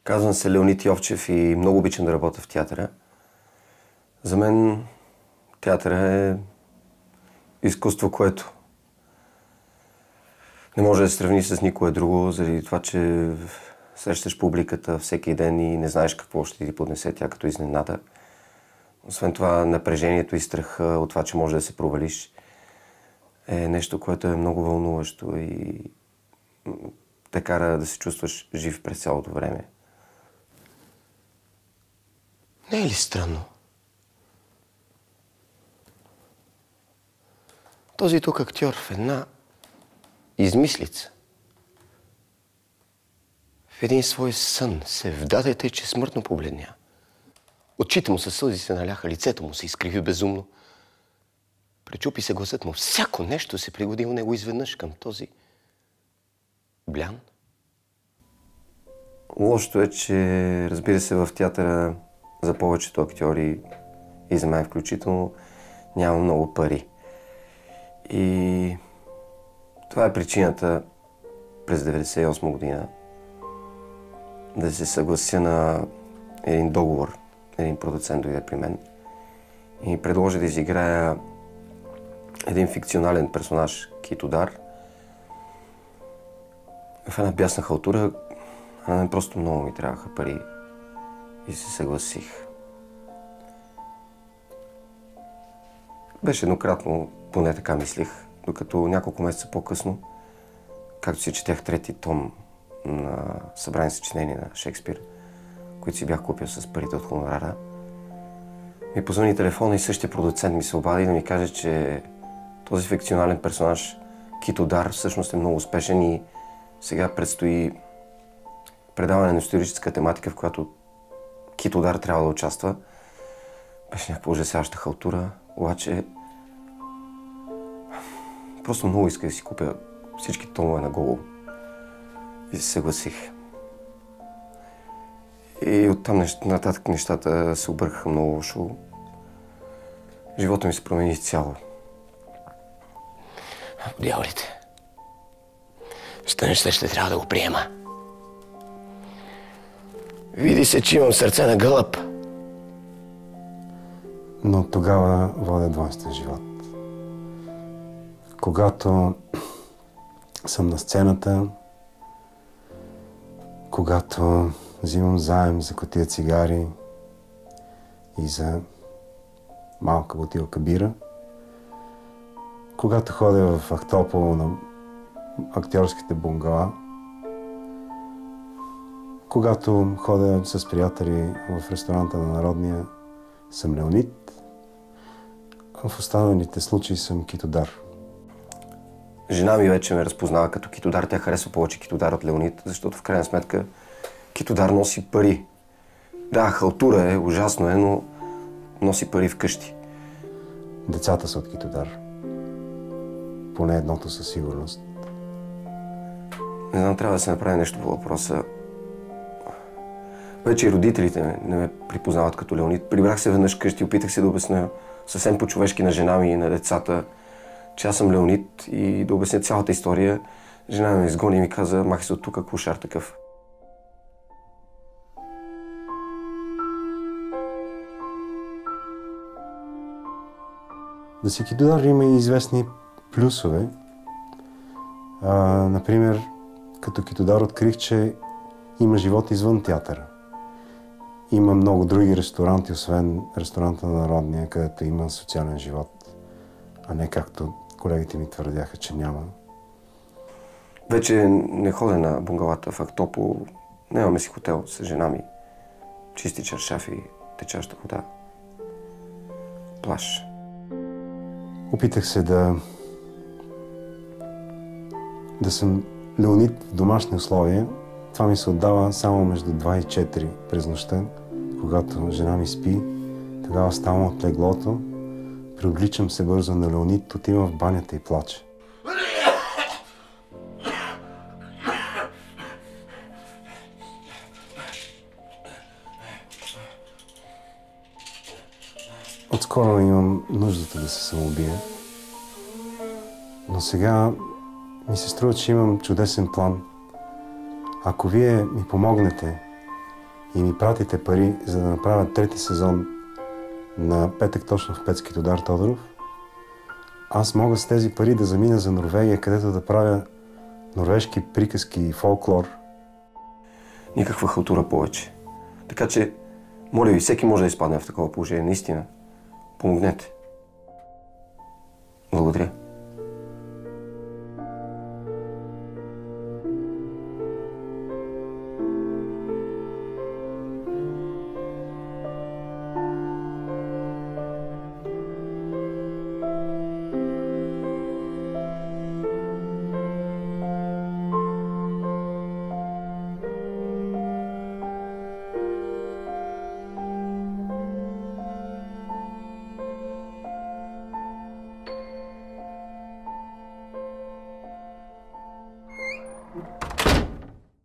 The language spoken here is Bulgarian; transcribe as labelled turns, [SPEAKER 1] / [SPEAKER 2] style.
[SPEAKER 1] Казвам се Леонид Йовчев и много обичам да работя в театъра. За мен театъра е изкуство, което не може да се сравни с никое друго, заради това, че срещаш публиката всеки ден и не знаеш какво ще ти поднесе тя като изненада. Освен това, напрежението и страха от това, че може да се провалиш, е нещо, което е много вълнуващо и те кара да се чувстваш жив през цялото време.
[SPEAKER 2] Не е ли странно? Този тук актьор в една измислица, в един свой сън се вдаде тъй, че смъртно побледня. Очите му със сълзи се наляха, лицето му се изкриви безумно. Пречупи се гласът му. Всяко нещо се пригоди у него изведнъж към този блян.
[SPEAKER 1] Лошото е, че разбира се в театъра за повечето актьори и за мен включително няма много пари. И това е причината през 1998 година да се съглася на един договор. Един продуцент дойде при мен и ми предложи да изиграя един фикционален персонаж, Китодар, в една бясна халтура. А на мен просто много ми трябваха пари и се съгласих. Беше еднократно, поне така мислих, докато няколко месеца по-късно, както си четях трети том на събрани съчинения на Шекспир, които си бях купил с парите от хонорара, ми позвъни телефона и същия продуцент ми се обади да ми каже, че този фикционален персонаж Китодар всъщност е много успешен и сега предстои предаване на историческа тематика, в която Китодар трябва да участва. Беше някаква ужасяваща халтура, обаче просто много исках да си купя всички томове на Гогол и се съгласих. И оттам нататък нещата се объркаха много лошо. Живота ми се промени изцяло.
[SPEAKER 2] Дяволите. Станеш, ще трябва да го приема. Види се, че имам сърце на гълъб.
[SPEAKER 3] Но тогава водя двойствен живот. Когато съм на сцената, когато взимам заем за кутия цигари и за малка бутилка бира, когато ходя в Ахтопол на актьорските бунгала, когато ходя с приятели в ресторанта на Народния, съм Леонид. В останалите случаи съм Китодар.
[SPEAKER 1] Жена ми вече ме разпознава като Китодар. Тя харесва повече Китодар от Леонид, защото в крайна сметка Китодар носи пари. Да, халтура е, ужасно е, но носи пари вкъщи.
[SPEAKER 3] Децата са от Китодар. Поне едното със сигурност.
[SPEAKER 1] Не знам, трябва да се направи нещо по въпроса. Вече и родителите не ме припознават като Леонид. Прибрах се веднъж къщи, опитах се да обясня съвсем по-човешки на жена ми и на децата, че аз съм Леонид и да обясня цялата история. Жена ми изгони и ми каза: махи се от тук, клошар такъв.
[SPEAKER 3] Да си Китодар има и известни плюсове. Например, като Китодар открих, че има живот извън театъра. Има много други ресторанти, освен ресторанта на Народния, където има социален живот, а не както колегите ми твърдяха, че няма.
[SPEAKER 1] Вече не ходя на бунгалата в Ахтопол. Нямаме си хотел с жена ми. Чисти чаршафи, течаща вода. Плаж.
[SPEAKER 3] Опитах се да съм Леонид в домашни условия. Това ми се отдава само между 2 и 4 през нощта, когато жена ми спи. Тогава ставам от леглото, преобличам се бързо на Леонид, отивам в банята и плача. Отскоро имам нуждата да се самоубия, но сега ми се струва, че имам чудесен план. Ако вие ми помогнете и ми пратите пари, за да направя трети сезон на Петък точно в Петски Тодар Тодоров, аз мога с тези пари да замина за Норвегия, където да правя норвежки приказки и фолклор.
[SPEAKER 1] Никаква халтура повече. Така че, моля ви, всеки може да изпадне в такова положение. Наистина, помогнете. Благодаря.